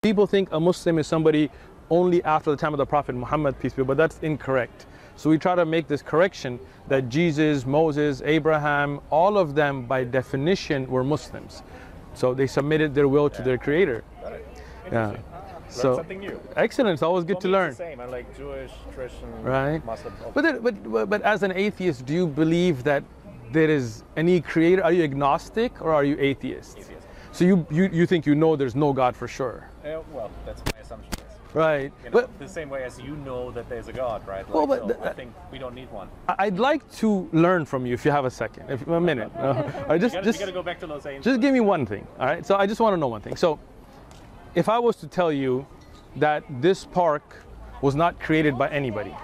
People think a Muslim is somebody only after the time of the Prophet Muhammad, peace be upon him, but that's incorrect. So we try to make this correction that Jesus, Moses, Abraham, all of them by definition were Muslims. So they submitted their will to their Creator. Got it. Yeah. So something new. Excellent. It's always good to learn. It's the same. I like Jewish, Christian, right. Muslim. But as an atheist, do you believe that there is any creator? Are you agnostic or are you atheist? Atheist. So you think you know there's no God for sure? Well, that's my assumption. Yes. Right. You know, the same way as you know that there's a God, right? Like, well, but so I think we don't need one. I'd like to learn from you if you have a second, a minute. You gotta go back to Los Angeles. Just give me one thing, all right? So I just want to know one thing. So if I was to tell you that this park was not created by anybody,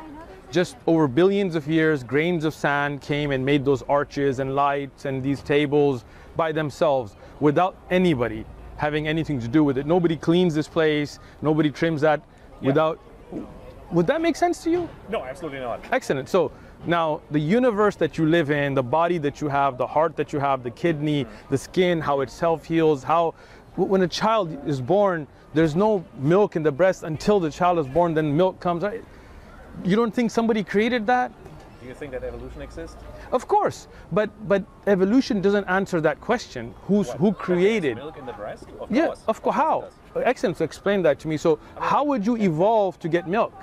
just over billions of years, grains of sand came and made those arches and lights and these tables by themselves without anybody having anything to do with it. Nobody cleans this place, nobody trims that without, would that make sense to you? No, absolutely not. Excellent. So now the universe that you live in, the body that you have, the heart that you have, the kidney, the skin, how it self-heals, how when a child is born, there's no milk in the breast until the child is born, then milk comes. Right? You don't think somebody created that? Do you think that evolution exists? Of course, but evolution doesn't answer that question. Who created? Milk in the breast? Of yeah, course. of course. How? Excellent. So explain that to me. So how would you evolve to get milk?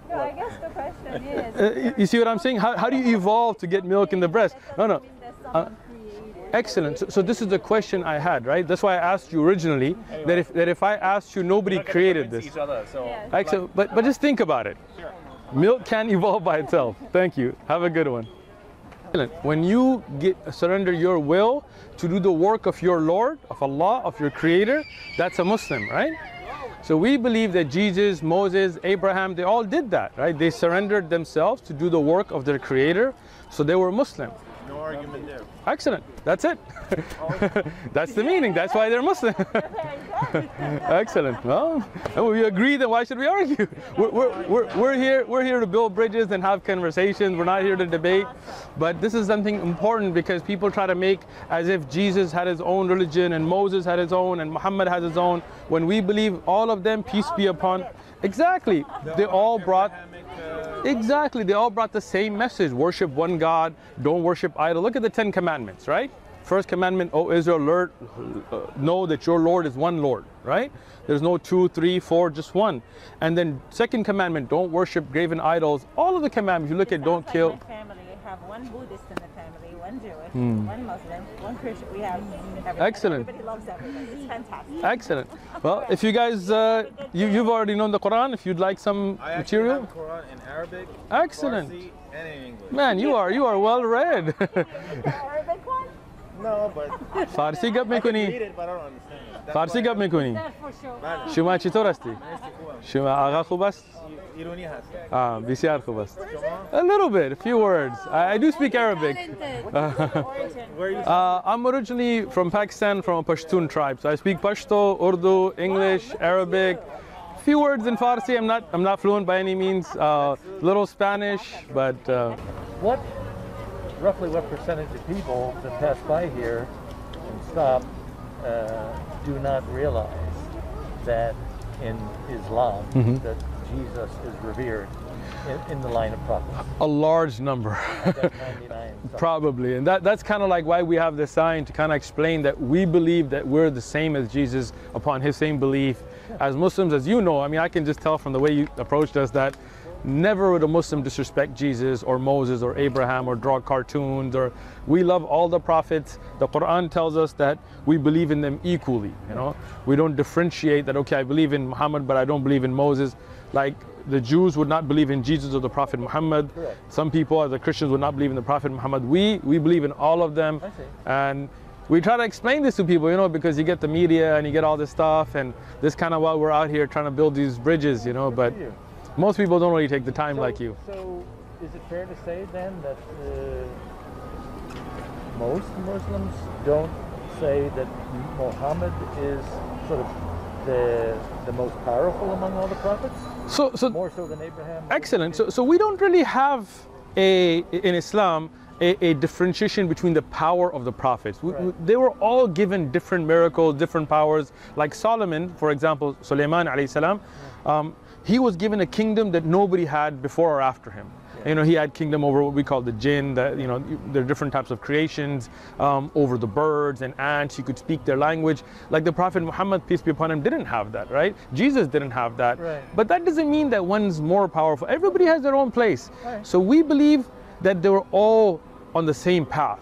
No, I guess the question is. You see what I'm saying? How do you evolve to get milk in the breast? No. Excellent. So this is the question I had, right? That's why I asked you originally that if I asked you, nobody created this. Each other, so Excellent. But just think about it. Sure. Milk can evolve by itself. Thank you. Have a good one. When you surrender your will to do the work of your Lord, of Allah, of your Creator, that's a Muslim, right? So we believe that Jesus, Moses, Abraham, they all did that, right? They surrendered themselves to do the work of their Creator, so they were Muslim. No argument there. Excellent. That's it. That's the meaning. That's why they're Muslim. Excellent. Well, we agree. Then why should we argue? We're here to build bridges and have conversations. We're not here to debate. But this is something important because people try to make as if Jesus had his own religion and Moses had his own and Muhammad has his own. When we believe all of them, peace be upon. Exactly. They all brought. Exactly, they all brought the same message. Worship one God, don't worship idol. Look at the 10 commandments, right? First commandment, O Israel, know that your Lord is one Lord, right? There's no 2, 3, 4, just one. And then second commandment, don't worship graven idols. All of the commandments, you look at don't kill. My family, we have one Buddhist in the family, one Jewish, one Muslim, one Christian. We have everybody. Excellent. Everybody loves everything. It's fantastic. Excellent. Well, if you guys, you've already known the Quran. If you'd like some material. I have Quran in Arabic, Excellent. Farsi, and in English. Man, you are well read. The Arabic one? No, but فارسی گپ I can read میکنی؟ it, but I don't understand it. That's فارسی why گپ میکنی؟ That for sure. شما چطور هستی؟ شما آقا خوب است؟ ایرانی هست. بسیار خوب است. شما؟ A little bit, a few words. I do speak Arabic. Where are you? I'm originally from Pakistan, from a Pashtun tribe. So I speak Pashto, Urdu, English, Arabic. Few words in Farsi. I'm not fluent by any means. Little Spanish, but. Roughly what percentage of people that pass by here and stop do not realize that in Islam that Jesus is revered in the line of prophets? A large number. Probably. And that's kind of like why we have the sign to kind of explain that we believe that we're the same as Jesus upon his same belief. As Muslims, as you know, I mean, I can just tell from the way you approached us that never would a Muslim disrespect Jesus or Moses or Abraham or draw cartoons. Or we love all the prophets. The Quran tells us that we believe in them equally. You know, we don't differentiate that. Okay, I believe in Muhammad, but I don't believe in Moses. Like the Jews would not believe in Jesus or the Prophet Muhammad. Correct. Some people, the Christians, would not believe in the Prophet Muhammad. We believe in all of them. And we try to explain this to people, you know, because you get the media and you get all this stuff, and this kind of why we're out here trying to build these bridges, you know. But most people don't really take the time like you. So is it fair to say then that most Muslims don't say that Muhammad is sort of the most powerful among all the prophets? So more so than Abraham? Excellent. So we don't really have in Islam a differentiation between the power of the prophets. They were all given different miracles, different powers. Like Solomon, for example, Sulaiman alayhi salam, he was given a kingdom that nobody had before or after him. You know, he had kingdom over what we call the jinn, you know, there are different types of creations, over the birds and ants. He could speak their language. Like the Prophet Muhammad, peace be upon him, didn't have that, right? Jesus didn't have that. But that doesn't mean that one's more powerful. Everybody has their own place. So we believe that they were all on the same path.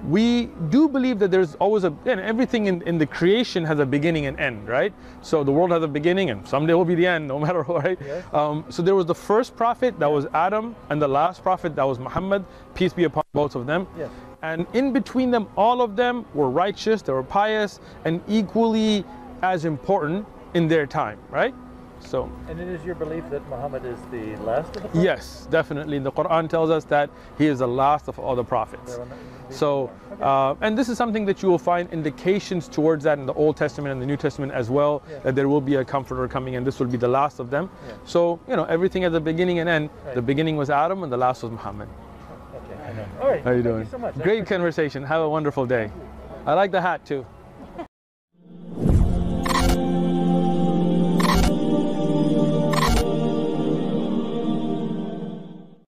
We do believe that there's always everything in the creation has a beginning and end, right? So the world has a beginning and someday will be the end, no matter what, right? So there was the first prophet, that was Adam, and the last prophet, that was Muhammad, peace be upon both of them. And in between them, all of them were righteous, they were pious, and equally as important in their time, right? So, and it is your belief that Muhammad is the last of the prophets? Yes, definitely. The Quran tells us that he is the last of all the prophets. So, and this is something that you will find indications towards that in the Old Testament and the New Testament as well, that there will be a comforter coming and this will be the last of them. So, you know, everything has a beginning and end. The beginning was Adam and the last was Muhammad. Okay, I know. All right. How are you doing? Thank you so much. Great conversation. Have a wonderful day. I like the hat too.